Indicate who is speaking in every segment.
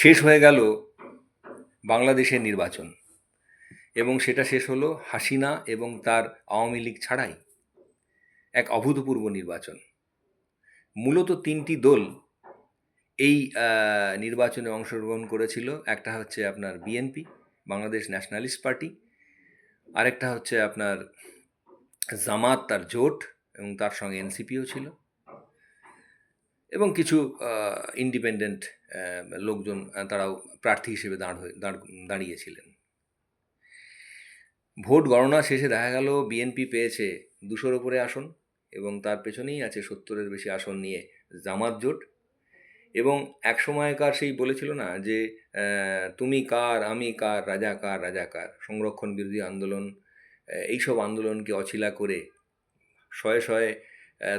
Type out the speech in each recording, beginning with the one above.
Speaker 1: শেষ হয়ে গেল বাংলাদেশের নির্বাচন, এবং সেটা শেষ হলো হাসিনা এবং তার আওয়ামী লীগ ছাড়াই এক অভূতপূর্ব নির্বাচন। মূলত তিনটি দল এই নির্বাচনে অংশগ্রহণ করেছিল। একটা হচ্ছে আপনার বিএনপি, বাংলাদেশ ন্যাশনালিস্ট পার্টি, আরেকটা হচ্ছে আপনার জামাত তার জোট, এবং তার সঙ্গে এনসিপিও ছিল, এবং কিছু ইন্ডিপেন্ডেন্ট লোকজন, তারাও প্রার্থী হিসেবে দাঁড়িয়েছিলেন। ভোট গণনা শেষে দেখা গেল বিএনপি পেয়েছে 200-র উপরে আসন, এবং তার পেছনেই আছে 70-এর বেশি আসন নিয়ে জামাত জোট। এবং এক সময়কার সেই বলেছিল না যে তুমি কার আমি কার, রাজা কার রাজাকার, সংরক্ষণ বিরোধী আন্দোলন, এইসব আন্দোলনকে অছিলা করে শয়ে শয়ে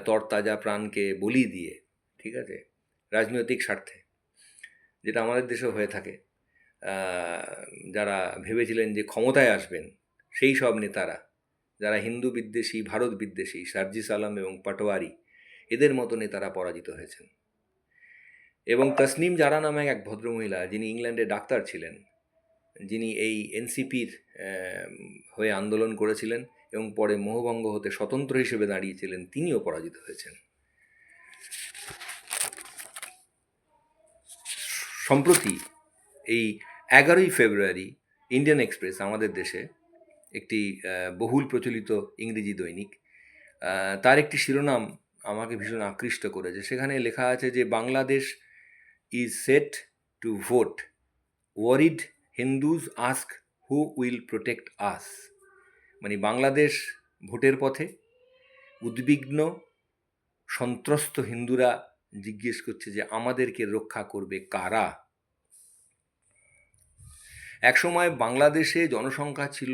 Speaker 1: তরতাজা প্রাণকে বলি দিয়ে, ঠিক আছে, রাজনৈতিক স্বার্থে, যেটা আমাদের দেশেও হয়ে থাকে, যারা ভেবেছিলেন যে ক্ষমতায় আসবেন, সেই সব নেতারা যারা হিন্দু বিদ্বেষী, ভারত বিদ্বেষী, সার্জিস আলম এবং পাটোয়ারি, এদের মতো নেতারা পরাজিত হয়েছেন। এবং তসনিম জারা নামে এক ভদ্রমহিলা, যিনি ইংল্যান্ডে ডাক্তার ছিলেন, যিনি এই এনসিপির হয়ে আন্দোলন করেছিলেন এবং পরে মোহভঙ্গ হতে স্বতন্ত্র হিসেবে দাঁড়িয়েছিলেন, তিনিও পরাজিত হয়েছেন। সম্প্রতি এই 11ই ফেব্রুয়ারি ইন্ডিয়ান এক্সপ্রেস, আমাদের দেশে একটি বহুল প্রচলিত ইংরেজি দৈনিক, তার একটি শিরোনাম আমাকে ভীষণ আকৃষ্ট করেছে। সেখানে লেখা আছে যে Bangladesh is set to vote, worried Hindus ask who will protect us. মানে বাংলাদেশ ভোটের পথে, উদ্বিগ্ন সন্ত্রস্ত হিন্দুরা জিজ্ঞেস করছে যে আমাদেরকে রক্ষা করবে কারা। একসময় বাংলাদেশে জনসংখ্যা ছিল,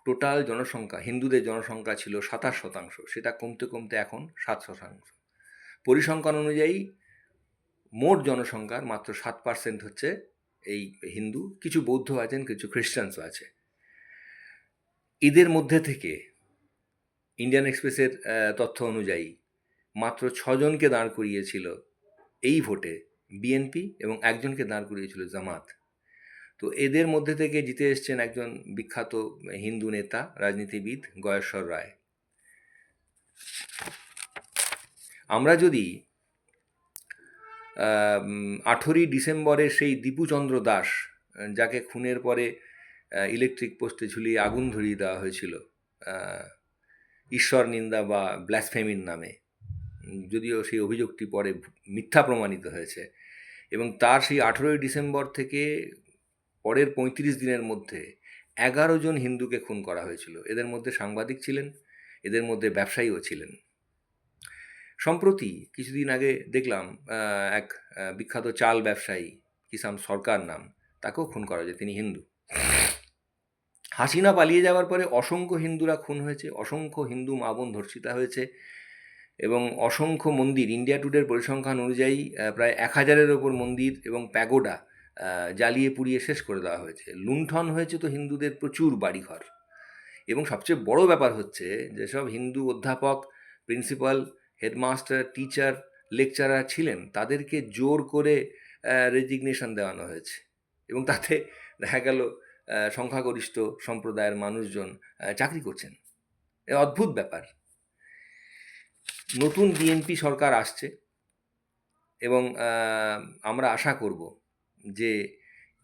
Speaker 1: টোটাল জনসংখ্যা, হিন্দুদের জনসংখ্যা ছিল 27%, সেটা কমতে কমতে এখন 7%। পরিসংখ্যান অনুযায়ী মোট জনসংখ্যার মাত্র 7% হচ্ছে এই হিন্দু, কিছু বৌদ্ধ আছেন, কিছু খ্রিস্টানসও আছে। এদের মধ্যে থেকে ইন্ডিয়ান এক্সপ্রেসের তথ্য অনুযায়ী মাত্র 6জনকে দাঁড় করিয়েছিল এই ভোটে বিএনপি, এবং একজনকে দাঁড় করিয়েছিল জামাত। তো এদের মধ্যে থেকে জিতে এসছেন একজন বিখ্যাত হিন্দু নেতা, রাজনীতিবিদ গয়েশ্বর রায়। আমরা যদি 8ই ডিসেম্বরে সেই দীপুচন্দ্র দাস, যাকে খুনের পরে ইলেকট্রিক পোস্টে ঝুলিয়ে আগুন ধরিয়ে দেওয়া হয়েছিল ঈশ্বর নিন্দা বা ব্লাসফেমির নামে, যদিও সেই অভিযোগটি পরে মিথ্যা প্রমাণিত হয়েছে, এবং তার সেই 18ই ডিসেম্বর থেকে পরের 35 দিনের মধ্যে 11 জন হিন্দুকে খুন করা হয়েছিল। এদের মধ্যে সাংবাদিক ছিলেন, এদের মধ্যে ব্যবসায়ীও ছিলেন। সম্প্রতি কিছুদিন আগে দেখলাম এক বিখ্যাত চাল ব্যবসায়ী, কিষাম সরকার নাম, তাকেও খুন করা হয়েছে, তিনি হিন্দু। হাসিনা পালিয়ে যাওয়ার পরে অসংখ্য হিন্দুরা খুন হয়েছে, অসংখ্য হিন্দু মা বোন ধর্ষিতা হয়েছে, এবং অসংখ্য মন্দির, ইন্ডিয়া টুডের পরিসংখ্যান অনুযায়ী প্রায় 1000-এর ওপর মন্দির এবং প্যাগোডা জ্বালিয়ে পুড়িয়ে শেষ করে দেওয়া হয়েছে। লুণ্ঠন হয়েছে তো হিন্দুদের প্রচুর বাড়িঘর। এবং সবচেয়ে বড় ব্যাপার হচ্ছে, যেসব হিন্দু অধ্যাপক, প্রিন্সিপাল, হেডমাস্টার, টিচার, লেকচারার ছিলেন, তাদেরকে জোর করে রেজিগনেশন দেওয়ানো হয়েছে, এবং তাতে দেখা গেল সংখ্যাগরিষ্ঠ সম্প্রদায়ের মানুষজন চাকরি করছেন। এ অদ্ভুত ব্যাপার। নতুন বিএনপি সরকার আসছে, এবং আমরা আশা করব যে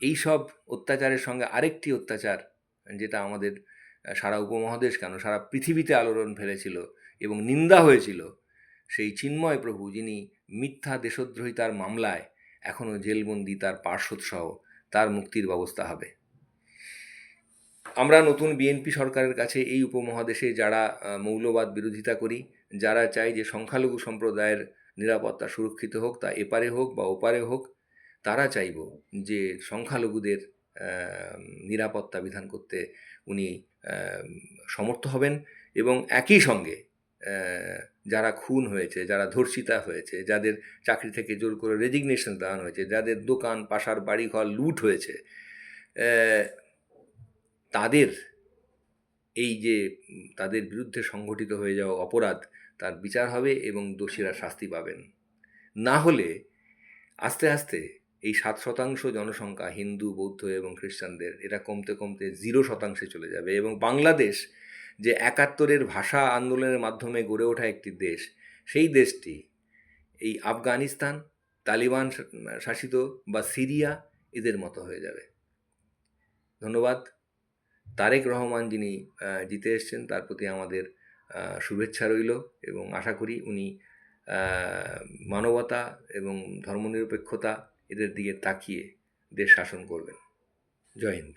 Speaker 1: এই সব অত্যাচারের সঙ্গে আরেকটি অত্যাচার, যেটা আমাদের সারা উপমহাদেশ কেন সারা পৃথিবীতে আলোড়ন ফেলেছিল এবং নিন্দা হয়েছিল, সেই চিন্ময় প্রভু, যিনি মিথ্যা দেশদ্রোহিতার মামলায় এখনও জেলবন্দি, তার পার্শ্বদসহ, তার মুক্তির ব্যবস্থা হবে। আমরা নতুন বিএনপি সরকারের কাছে এই উপমহাদেশে যারা মৌলবাদ বিরোধিতা করি, যারা চাই যে সংখ্যালঘু সম্প্রদায়ের নিরাপত্তা সুরক্ষিত হোক, তা এপারে হোক বা ওপারে হোক, তারা চাইব যে সংখ্যালঘুদের নিরাপত্তা বিধান করতে উনি সমর্থ হবেন, এবং একই সঙ্গে যারা খুন হয়েছে, যারা ধর্ষিতা হয়েছে, যাদের চাকরি থেকে জোর করে রেজিগনেশন দেওয়ানো হয়েছে, যাদের দোকান পাশার বাড়িঘর লুট হয়েছে, তাদের এই যে তাদের বিরুদ্ধে সংঘটিত হয়ে যাওয়া অপরাধ, তার বিচার হবে এবং দোষীরা শাস্তি পাবেন। না হলে আস্তে আস্তে এই 7% জনসংখ্যা হিন্দু, বৌদ্ধ এবং খ্রিস্টানদের, এটা কমতে কমতে 0% চলে যাবে। এবং বাংলাদেশ যে 71-এর ভাষা আন্দোলনের মাধ্যমে গড়ে ওঠা একটি দেশ, সেই দেশটি এই আফগানিস্তান, তালিবান শাসিত বা সিরিয়া এদের মতো হয়ে যাবে। ধন্যবাদ। তারেক রহমান যিনি জিতে এসছেন, তার প্রতি আমাদের শুভেচ্ছা রইল এবং আশা করি উনি মানবতা এবং ধর্মনিরপেক্ষতা এদের দিকে তাকিয়ে দেশ শাসন করবেন। জয় হিন্দ।